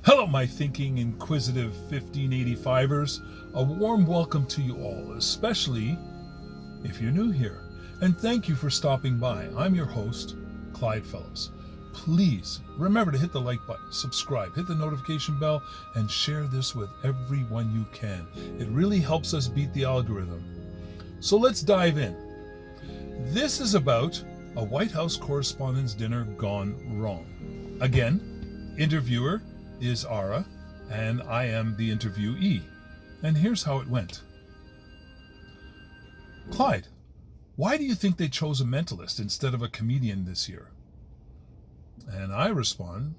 Hello, my thinking, inquisitive 1585ers. A warm welcome to you all, especially if you're new here. And thank you for stopping by. I'm your host, Clyde Phillips. Please remember to hit the like button, subscribe, hit the notification bell, and share this with everyone you can. It really helps us beat the algorithm. So let's dive in. This is about a White House Correspondents' Dinner gone wrong. Again, interviewer is Ara, and I am the interviewee. And here's how it went. Clyde, why do you think they chose a mentalist instead of a comedian this year? And I respond,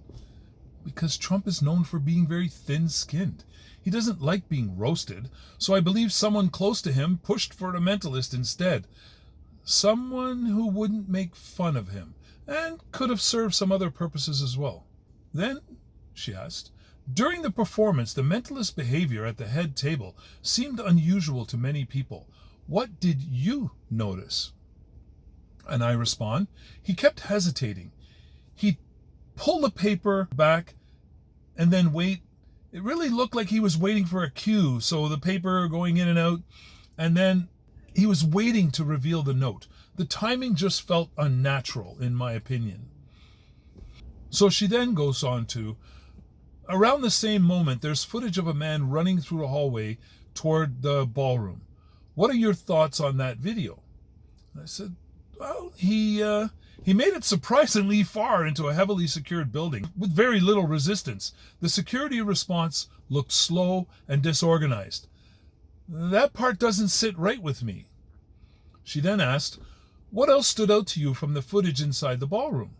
because Trump is known for being very thin-skinned. He doesn't like being roasted, so I believe someone close to him pushed for a mentalist instead. Someone who wouldn't make fun of him, and could have served some other purposes as well. Then, she asked, during the performance, the mentalist behavior at the head table seemed unusual to many people. What did you notice? And I respond, he kept hesitating. He'd pull the paper back and then wait. It really looked like he was waiting for a cue, so the paper going in and out, and then he was waiting to reveal the note. The timing just felt unnatural, in my opinion. So she then goes on to, around the same moment, there's footage of a man running through a hallway toward the ballroom. What are your thoughts on that video? I said, well, he made it surprisingly far into a heavily secured building with very little resistance. The security response looked slow and disorganized. That part doesn't sit right with me. She then asked, what else stood out to you from the footage inside the ballroom?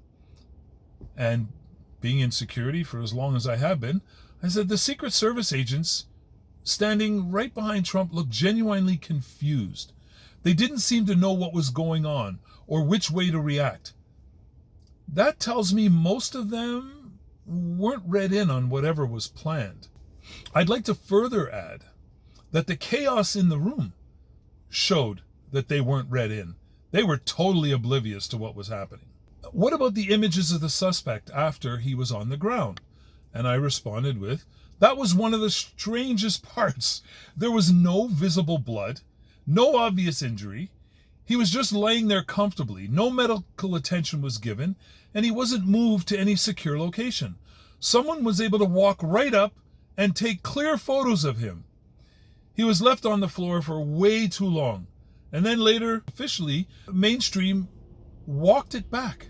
And being in security for as long as I have been, I said the Secret Service agents standing right behind Trump looked genuinely confused. They didn't seem to know what was going on or which way to react. That tells me most of them weren't read in on whatever was planned. I'd like to further add that the chaos in the room showed that they weren't read in. They were totally oblivious to what was happening. What about the images of the suspect after he was on the ground? And I responded with, that was one of the strangest parts. There was no visible blood, no obvious injury. He was just laying there comfortably. No medical attention was given, and he wasn't moved to any secure location. Someone was able to walk right up and take clear photos of him. He was left on the floor for way too long. And then later, officially, mainstream walked it back.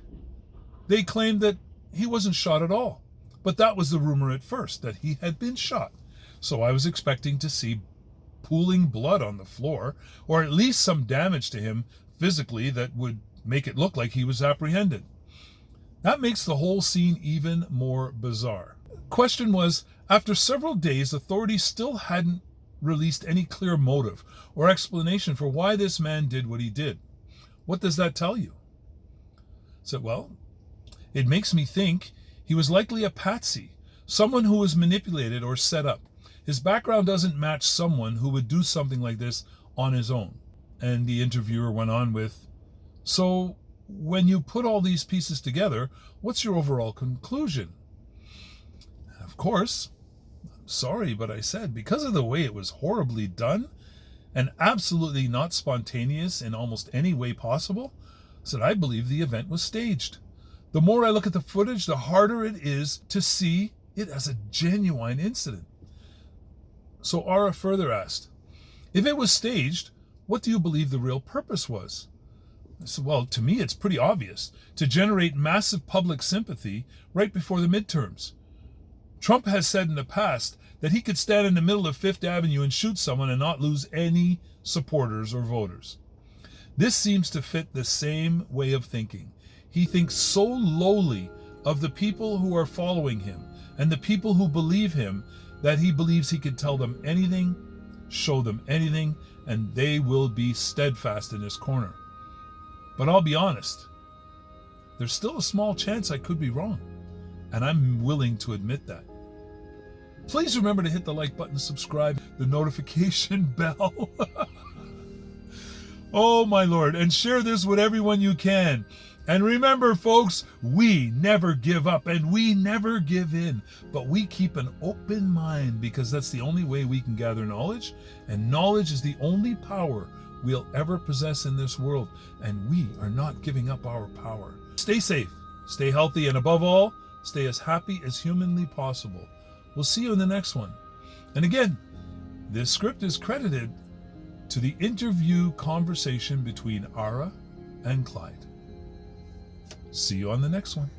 They claimed that he wasn't shot at all. But that was the rumor at first, that he had been shot. So I was expecting to see pooling blood on the floor, or at least some damage to him physically that would make it look like he was apprehended. That makes the whole scene even more bizarre. Question was, after several days, authorities still hadn't released any clear motive or explanation for why this man did what he did. What does that tell you? I said, well, it makes me think he was likely a patsy, someone who was manipulated or set up. His background doesn't match someone who would do something like this on his own. And the interviewer went on with, so when you put all these pieces together, what's your overall conclusion? Of course, sorry, but I said, because of the way it was horribly done and absolutely not spontaneous in almost any way possible, I said, I believe the event was staged. The more I look at the footage, the harder it is to see it as a genuine incident. So Ara further asked, if it was staged, what do you believe the real purpose was? I said, well, to me, it's pretty obvious, to generate massive public sympathy right before the midterms. Trump has said in the past that he could stand in the middle of Fifth Avenue and shoot someone and not lose any supporters or voters. This seems to fit the same way of thinking. He thinks so lowly of the people who are following him and the people who believe him that he believes he can tell them anything, show them anything, and they will be steadfast in his corner. But I'll be honest, there's still a small chance I could be wrong, and I'm willing to admit that. Please remember to hit the like button, subscribe, the notification bell. Oh my Lord, and share this with everyone you can. And remember, folks, we never give up and we never give in, but we keep an open mind because that's the only way we can gather knowledge, and knowledge is the only power we'll ever possess in this world, and we are not giving up our power. Stay safe, stay healthy, and above all, stay as happy as humanly possible. We'll see you in the next one. And again, this script is credited to the interview conversation between Ara and Clyde. See you on the next one.